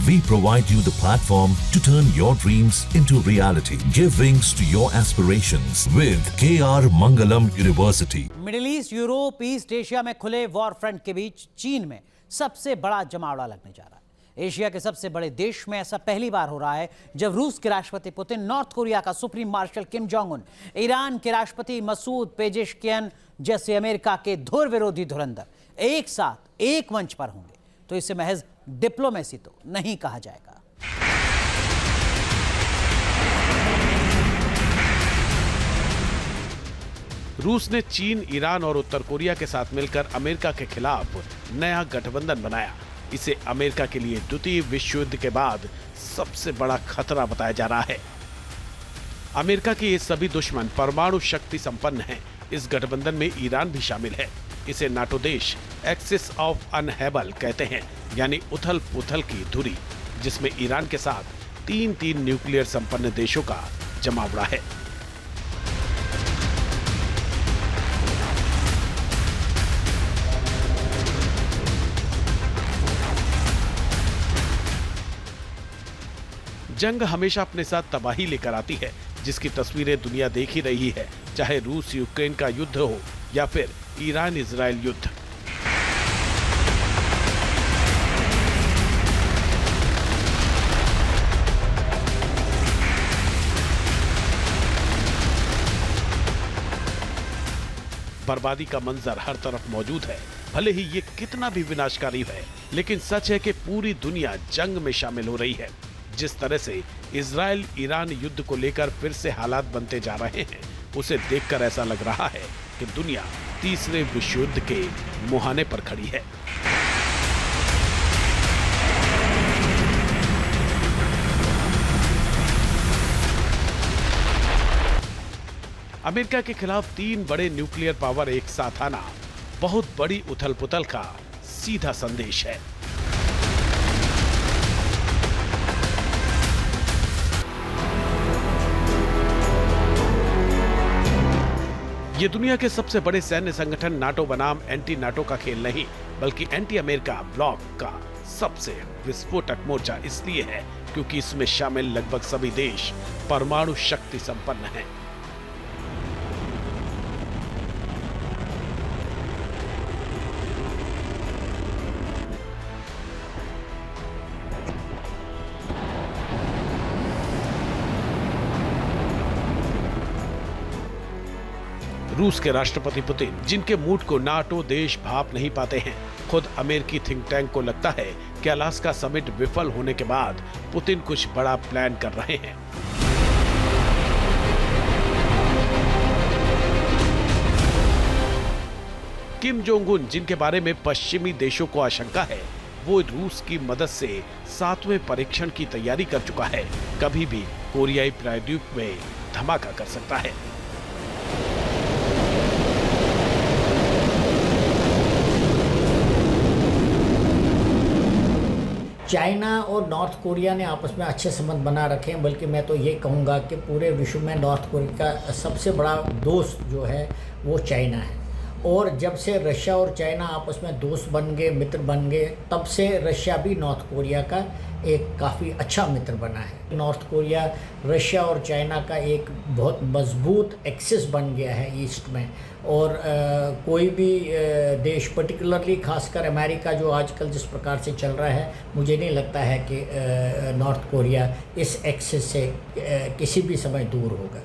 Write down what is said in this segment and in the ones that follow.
We provide you the platform to turn your dreams into reality. Give wings to your aspirations with KR Mangalam University. Middle east, Europe, east Asia में खुले war front के बीच चीन में सबसे बड़ा जमावड़ा लगने जा रहा है। एशिया के सबसे बड़े देश में ऐसा पहली बार हो रहा है जब रूस के राष्ट्रपति पुतिन, नॉर्थ कोरिया का supreme marshal Kim Jong Un, Iran के राष्ट्रपति मसूद पेजेशकियन जैसे अमेरिका के धुर विरोधी धुरंधर एक साथ एक मंच पर होंगे तो इसे महज डिप्लोमेसी तो नहीं कहा जाएगा। रूस ने चीन, ईरान और उत्तर कोरिया के साथ मिलकर अमेरिका के खिलाफ नया गठबंधन बनाया। इसे अमेरिका के लिए द्वितीय विश्व युद्ध के बाद सबसे बड़ा खतरा बताया जा रहा है। अमेरिका के ये सभी दुश्मन परमाणु शक्ति संपन्न हैं। इस गठबंधन में ईरान भी शामिल है। इसे नाटो देश एक्सिस ऑफ अनहेबल कहते हैं, यानी उथल पुथल की धुरी, जिसमें ईरान के साथ तीन न्यूक्लियर संपन्न देशों का जमावड़ा है। जंग हमेशा अपने साथ तबाही लेकर आती है, जिसकी तस्वीरें दुनिया देख ही रही है, चाहे रूस यूक्रेन का युद्ध हो या फिर ईरान इजराइल युद्ध। बर्बादी का मंजर हर तरफ मौजूद है। भले ही ये कितना भी विनाशकारी है, लेकिन सच है कि पूरी दुनिया जंग में शामिल हो रही है। जिस तरह से इजराइल ईरान युद्ध को लेकर फिर से हालात बनते जा रहे हैं, उसे देखकर ऐसा लग रहा है कि दुनिया तीसरे विश्व युद्ध के मुहाने पर खड़ी है। अमेरिका के खिलाफ तीन बड़े न्यूक्लियर पावर एक साथ आना बहुत बड़ी उथल-पुथल का सीधा संदेश है। ये दुनिया के सबसे बड़े सैन्य संगठन नाटो बनाम एंटी नाटो का खेल नहीं, बल्कि एंटी अमेरिका ब्लॉक का सबसे विस्फोटक मोर्चा इसलिए है क्योंकि इसमें शामिल लगभग सभी देश परमाणु शक्ति संपन्न हैं। रूस के राष्ट्रपति पुतिन, जिनके मूड को नाटो देश भाप नहीं पाते हैं, खुद अमेरिकी थिंक टैंक को लगता है कि अलास्का समिट विफल होने के बाद पुतिन कुछ बड़ा प्लान कर रहे हैं। किम जोंग उन, जिनके बारे में पश्चिमी देशों को आशंका है, वो रूस की मदद से 7वें परीक्षण की तैयारी कर चुका है। कभी भी कोरियाई प्रायद्वीप में धमाका कर सकता है। चाइना और नॉर्थ कोरिया ने आपस में अच्छे संबंध बना रखे हैं, बल्कि मैं तो ये कहूँगा कि पूरे विश्व में नॉर्थ कोरिया का सबसे बड़ा दोस्त जो है वो चाइना है। और जब से रशिया और चाइना आपस में दोस्त बन गए, मित्र बन गए, तब से रशिया भी नॉर्थ कोरिया का एक काफ़ी अच्छा मित्र बना है। नॉर्थ कोरिया रशिया और चाइना का एक बहुत मजबूत एक्सिस बन गया है ईस्ट में। और कोई भी देश, पर्टिकुलरली खासकर अमेरिका जो आजकल जिस प्रकार से चल रहा है, मुझे नहीं लगता है कि नॉर्थ कोरिया इस एक्सिस से किसी भी समय दूर होगा।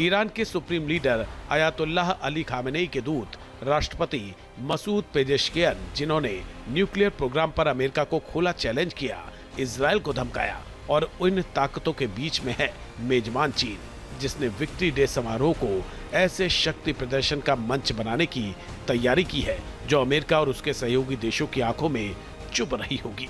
ईरान के supreme leader Ayatollah Ali Khamenei के दूत राष्ट्रपति मसूद पेजेशकियन, जिन्होंने न्यूक्लियर प्रोग्राम पर अमेरिका को खुला चैलेंज किया, इजराइल को धमकाया, और उन ताकतों के बीच में है मेजबान चीन, जिसने विक्ट्री डे समारोह को ऐसे शक्ति प्रदर्शन का मंच बनाने की तैयारी की है जो अमेरिका और उसके सहयोगी देशों की आंखों में चुभ रही होगी।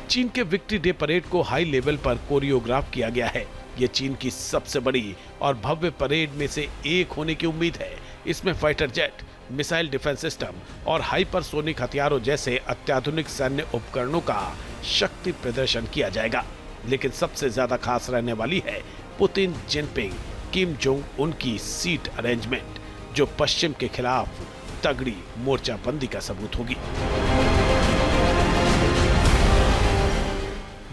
चीन के विक्ट्री डे परेड को हाई लेवल पर कोरियोग्राफ किया गया है। ये चीन की सबसे बड़ी और भव्य परेड में से एक होने की उम्मीद है। इसमें fighter jet, missile defence system और हाइपरसोनिक हथियारों जैसे अत्याधुनिक सैन्य उपकरणों का शक्ति प्रदर्शन किया जाएगा। लेकिन सबसे ज्यादा खास रहने वाली है पुतिन, जिनपिंग, किम जोंग उन की सीट अरेंजमेंट। जो पश्चिम के खिलाफ तगड़ी मोर्चाबंदी का सबूत होगी।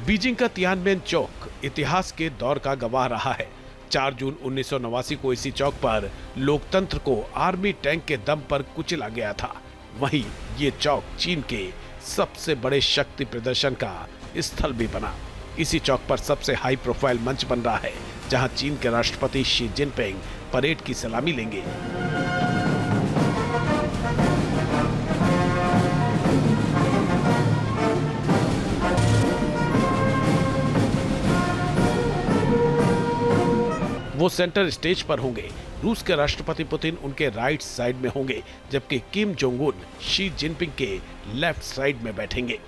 बीजिंग का तियानमेन चौक इतिहास के दौर का गवाह रहा है। 4 जून 1989 को इसी चौक पर लोकतंत्र को आर्मी टैंक के दम पर कुचला गया था। वहीं ये चौक चीन के सबसे बड़े शक्ति प्रदर्शन का स्थल भी बना। इसी चौक पर सबसे हाई प्रोफाइल मंच बन रहा है, जहां चीन के राष्ट्रपति शी जिनपिंग परेड की सलामी लेंगे। वो सेंटर स्टेज पर होंगे। रूस के राष्ट्रपति पुतिन उनके राइट साइड में होंगे, जबकि किम जोंग उन शी जिनपिंग के लेफ्ट साइड में बैठेंगे।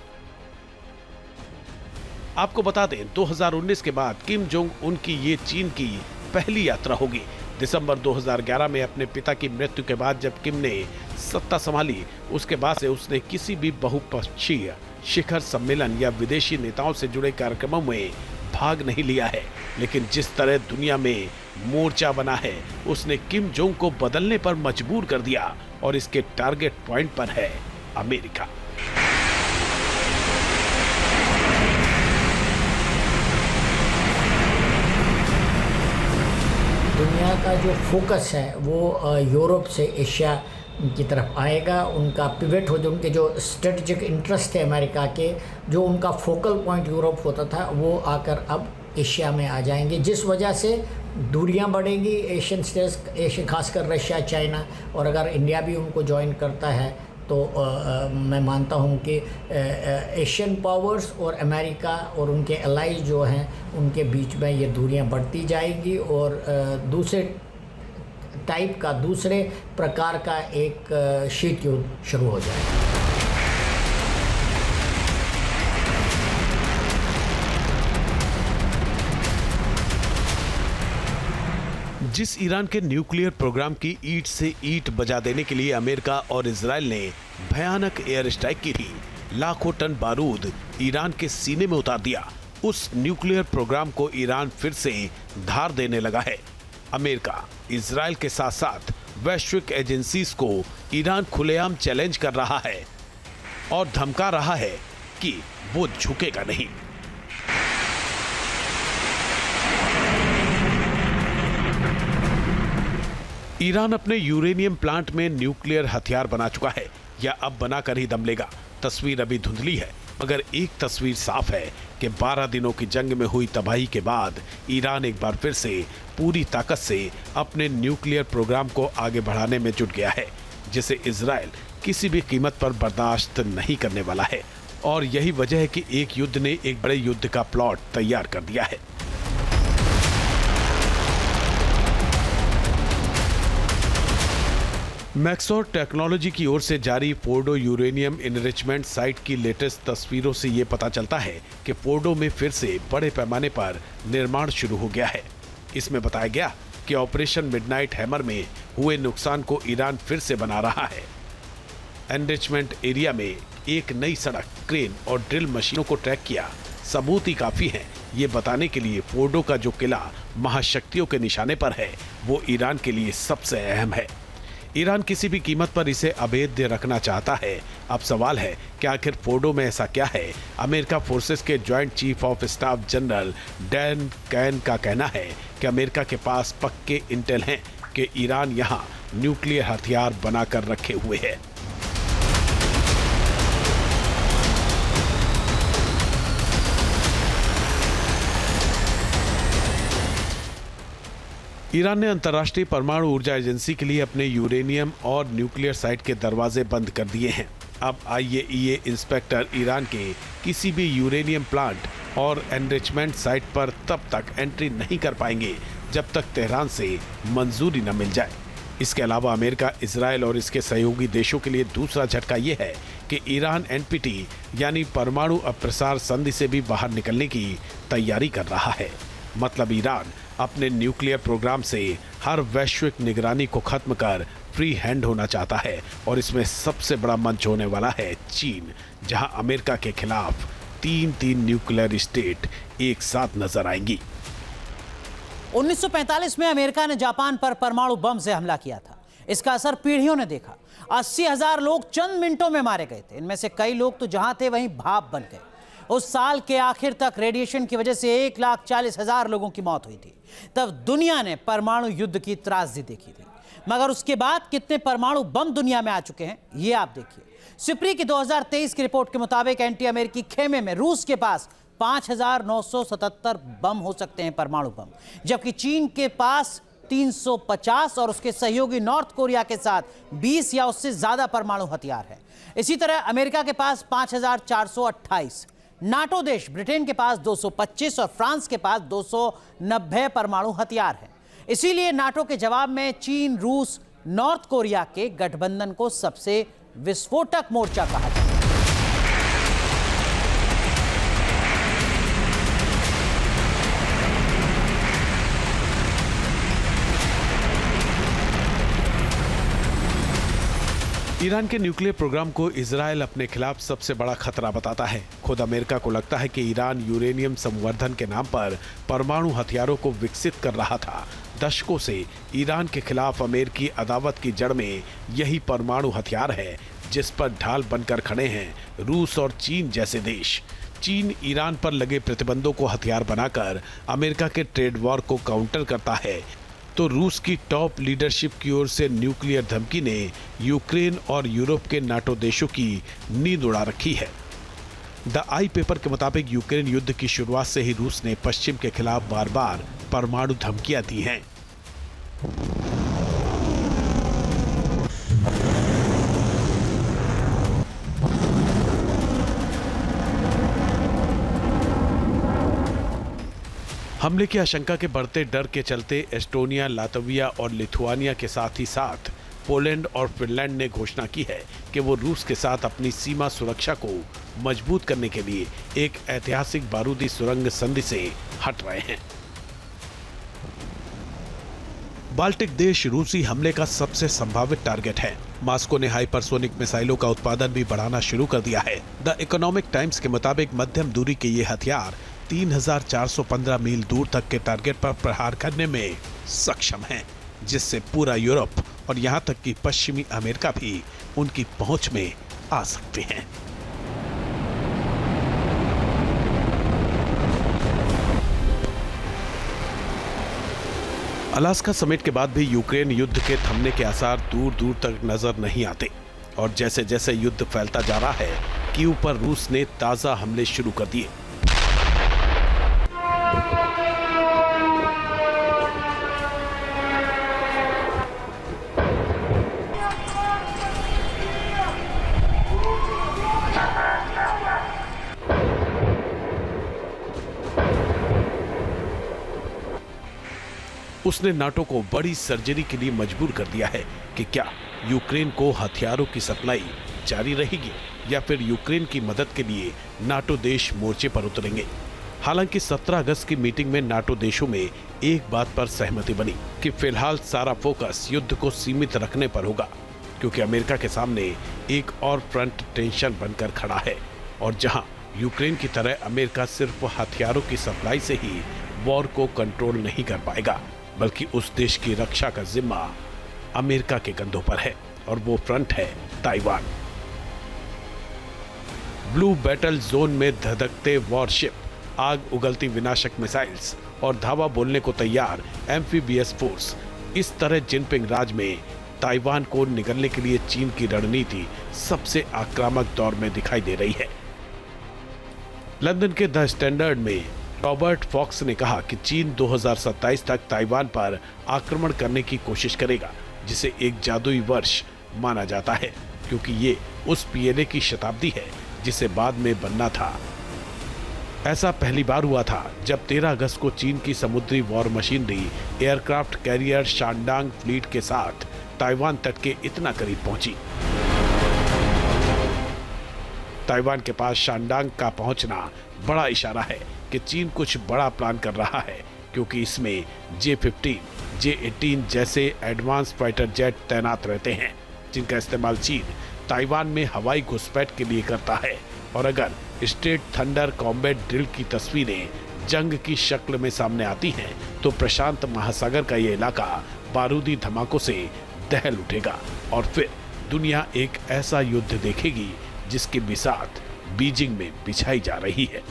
आपको बता दें, 2019 के बाद किम जोंग उन की ये चीन की पहली यात्रा होगी। दिसंबर 2011 में अपने पिता की मृत्यु के बाद जब किम ने सत्ता संभाली, उसके बाद से उसने किसी भी बहुपक्षीय शिखर सम्मेलन या विदेशी नेताओं से जुड़े कार्यक्रमों में भाग नहीं लिया है। लेकिन जिस तरह दुनिया में मोर्चा बना है, उसने किम जोंग को बदलने पर मजबूर कर दिया और इसके टारगेट पॉइंट पर है अमेरिका। दुनिया का जो फोकस है वो यूरोप से एशिया की तरफ आएगा। उनका पिवट हो, जो उनके जो स्ट्रेटजिक इंटरेस्ट थे अमेरिका के, जो उनका फोकल पॉइंट यूरोप होता था, वो आकर अब एशिया में आ जाएंगे, जिस वजह से दूरियां बढ़ेंगी एशियन स्टेट्स, एशिया खासकर रशिया, चाइना, और अगर इंडिया भी उनको ज्वाइन करता है तो मैं मानता हूं कि एशियन पावर्स और अमेरिका और उनके एलाइज जो हैं उनके बीच में ये दूरियां बढ़ती जाएगी और दूसरे टाइप का, दूसरे प्रकार का एक शीत युद्ध शुरू हो जाएगा। जिस ईरान के न्यूक्लियर प्रोग्राम की ईंट से ईंट बजा देने के लिए अमेरिका और इजराइल ने भयानक एयर स्ट्राइक की थी, लाखों टन बारूद ईरान के सीने में उतार दिया, उस न्यूक्लियर प्रोग्राम को ईरान फिर से धार देने लगा है। अमेरिका, इजराइल के साथ साथ वैश्विक एजेंसीज को ईरान खुलेआम चैलेंज कर रहा है और धमका रहा है कि वो झुकेगा नहीं। ईरान अपने यूरेनियम प्लांट में न्यूक्लियर हथियार बना चुका है या अब बनाकर ही दम लेगा। तस्वीर अभी धुंधली है, मगर एक तस्वीर साफ है कि 12 दिनों की जंग में हुई तबाही के बाद ईरान एक बार फिर से पूरी ताकत से अपने न्यूक्लियर प्रोग्राम को आगे बढ़ाने में जुट गया है, जिसे इजराइल किसी भी कीमत पर बर्दाश्त नहीं करने वाला है। और यही वजह है कि एक युद्ध ने एक बड़े युद्ध का प्लॉट तैयार कर दिया है। मैक्सोर टेक्नोलॉजी की ओर से जारी फोर्डो यूरेनियम एनरिचमेंट साइट की लेटेस्ट तस्वीरों से ये पता चलता है कि फोर्डो में फिर से बड़े पैमाने पर निर्माण शुरू हो गया है। इसमें बताया गया कि ऑपरेशन मिडनाइट हैमर में हुए नुकसान को ईरान फिर से बना रहा है। एनरिचमेंट एरिया में एक नई सड़क, क्रेन और ड्रिल मशीनों को ट्रैक किया। सबूत ही काफी है ये बताने के लिए फोर्डो का जो किला महाशक्तियों के निशाने पर है, वो ईरान के लिए सबसे अहम है। ईरान किसी भी कीमत पर इसे अभेद्य रखना चाहता है। अब सवाल है कि आखिर फोर्डो में ऐसा क्या है। अमेरिका फोर्सेस के joint chief of staff general Dan can का कहना है कि अमेरिका के पास पक्के इंटेल हैं कि ईरान यहाँ न्यूक्लियर हथियार बनाकर रखे हुए है। ईरान ने अंतर्राष्ट्रीय परमाणु ऊर्जा एजेंसी के लिए अपने यूरेनियम और न्यूक्लियर साइट के दरवाजे बंद कर दिए हैं। अब IAEA इंस्पेक्टर ईरान के किसी भी यूरेनियम प्लांट और एनरिचमेंट साइट पर तब तक एंट्री नहीं कर पाएंगे जब तक तेहरान से मंजूरी न मिल जाए। इसके अलावा अमेरिका, इजराइल और इसके सहयोगी देशों के लिए दूसरा झटका ये है कि ईरान NPT यानी परमाणु अप्रसार संधि से भी बाहर निकलने की तैयारी कर रहा है। मतलब ईरान अपने न्यूक्लियर प्रोग्राम से हर वैश्विक निगरानी को खत्म कर फ्री हैंड होना चाहता है और इसमें सबसे बड़ा मंच होने वाला है चीन, जहां अमेरिका के खिलाफ तीन न्यूक्लियर स्टेट एक साथ नजर आएंगी। 1945 में अमेरिका ने जापान पर परमाणु बम से हमला किया था। इसका असर पीढ़ियों ने देखा। 80,000 लोग चंद मिनटों में मारे गए थे। इनमें से कई लोग तो जहां थे वहीं भाप बन गए। उस साल के आखिर तक रेडिएशन की वजह से 1,40,000 लोगों की मौत हुई थी। तब दुनिया ने परमाणु युद्ध की त्रासदी देखी थी। मगर उसके बाद कितने परमाणु बम दुनिया में आ चुके हैं, ये आप देखिए। सिप्री की 2023 की रिपोर्ट के मुताबिक एंटी अमेरिकी खेमे में रूस के पास 5,977 बम हो सकते हैं, परमाणु बम, जबकि चीन के पास 350 और उसके सहयोगी नॉर्थ कोरिया के साथ 20 या उससे ज्यादा परमाणु हथियार है। इसी तरह अमेरिका के पास 5,428, नाटो देश ब्रिटेन के पास 225 और फ्रांस के पास 290 परमाणु हथियार है। इसीलिए नाटो के जवाब में चीन, रूस, नॉर्थ कोरिया के गठबंधन को सबसे विस्फोटक मोर्चा कहा जाता है। ईरान के न्यूक्लियर प्रोग्राम को इजराइल अपने खिलाफ सबसे बड़ा खतरा बताता है। खुद अमेरिका को लगता है कि ईरान यूरेनियम संवर्धन के नाम पर परमाणु हथियारों को विकसित कर रहा था। दशकों से ईरान के खिलाफ अमेरिकी अदावत की जड़ में यही परमाणु हथियार है, जिस पर ढाल बनकर खड़े हैं रूस और चीन जैसे देश। चीन ईरान पर लगे प्रतिबंधों को हथियार बनाकर अमेरिका के ट्रेड वॉर को काउंटर करता है, तो रूस की टॉप लीडरशिप की ओर से न्यूक्लियर धमकी ने यूक्रेन और यूरोप के नाटो देशों की नींद उड़ा रखी है। द आई पेपर के मुताबिक यूक्रेन युद्ध की शुरुआत से ही रूस ने पश्चिम के खिलाफ बार बार परमाणु धमकियां दी हैं। हमले की आशंका के बढ़ते डर के चलते एस्टोनिया, लातविया और लिथुआनिया के साथ ही साथ पोलैंड और फिनलैंड ने घोषणा की है कि वो रूस के साथ अपनी सीमा सुरक्षा को मजबूत करने के लिए एक ऐतिहासिक बारूदी सुरंग संधि से हट रहे हैं। बाल्टिक देश रूसी हमले का सबसे संभावित टारगेट है। मॉस्को ने हाइपरसोनिक मिसाइलों का उत्पादन भी बढ़ाना शुरू कर दिया है। द इकोनॉमिक टाइम्स के मुताबिक मध्यम दूरी के ये हथियार 3,415 मील दूर तक के टारगेट पर प्रहार करने में सक्षम हैं, जिससे पूरा यूरोप और यहां तक कि पश्चिमी अमेरिका भी उनकी पहुंच में आ सकते हैं। अलास्का समिट के बाद भी यूक्रेन युद्ध के थमने के आसार दूर दूर तक नजर नहीं आते और जैसे जैसे युद्ध फैलता जा रहा है, कीव पर रूस ने ताजा हमले शुरू कर दिए। उसने नाटो को बड़ी सर्जरी के लिए मजबूर कर दिया है कि क्या यूक्रेन को हथियारों की सप्लाई जारी रहेगी या फिर यूक्रेन की मदद के लिए नाटो देश मोर्चे पर उतरेंगे। हालांकि 17 अगस्त की मीटिंग में नाटो देशों में एक बात पर सहमति बनी कि फिलहाल सारा फोकस युद्ध को सीमित रखने पर होगा, क्योंकि अमेरिका के सामने एक और फ्रंट टेंशन बनकर खड़ा है और जहां यूक्रेन की तरह अमेरिका सिर्फ हथियारों की सप्लाई से ही वॉर को कंट्रोल नहीं कर पाएगा, बल्कि उस देश की रक्षा का जिम्मा अमेरिका के कंधों पर है और वो फ्रंट है ताइवान। ब्लू बैटल जोन में धधकते वॉरशिप, आग उगलती विनाशक मिसाइल्स और धावा बोलने को तैयार एम्फीबियस फोर्स, इस तरह जिनपिंग राज में ताइवान को निगलने के लिए चीन की रणनीति सबसे आक्रामक दौर में दिखाई दे रही है। लंदन के द स्टैंडर्ड में रॉबर्ट फॉक्स ने कहा कि चीन 2027 तक ताइवान पर आक्रमण करने की कोशिश करेगा, जिसे एक जादुई वर्ष माना जाता है, क्योंकि ये उस पीएलए की शताब्दी है जिसे बाद में बनना था। ऐसा पहली बार हुआ था जब 13 अगस्त को चीन की समुद्री war machinery aircraft carrier Shandong fleet के साथ ताइवान तट के इतना करीब पहुंची। ताइवान के पास शानडांग का पहुंचना बड़ा इशारा है कि चीन कुछ बड़ा प्लान कर रहा है, क्योंकि इसमें J-15, J-18 जैसे एडवांस फाइटर जेट तैनात रहते हैं, जिनका इस्तेमाल चीन ताइवान में हवाई घुसपैठ के लिए करता है। और अगर स्ट्रेट थंडर कॉम्बैट ड्रिल की तस्वीरें जंग की शक्ल में सामने आती हैं, तो प्रशांत महासागर का ये इलाका बारूदी धमाकों से दहल उठेगा और फिर दुनिया एक ऐसा युद्ध देखेगी जिसकी बिसात बीजिंग में बिछाई जा रही है।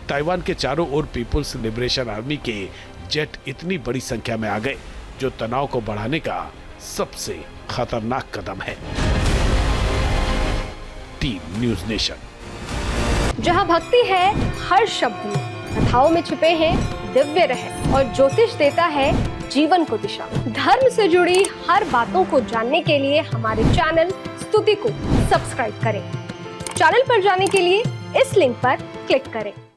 ताइवान के चारों ओर पीपुल्स लिबरेशन आर्मी के जेट इतनी बड़ी संख्या में आ गए जो तनाव को बढ़ाने का सबसे खतरनाक कदम है। Team news nation. जहां भक्ति है हर शब्द में, कथाओं में छुपे हैं दिव्य रहस्य और ज्योतिष देता है जीवन को दिशा। धर्म से जुड़ी हर बातों को जानने के लिए हमारे चैनल स्तुति को सब्सक्राइब करें। चैनल पर जाने के लिए इस लिंक पर क्लिक करें।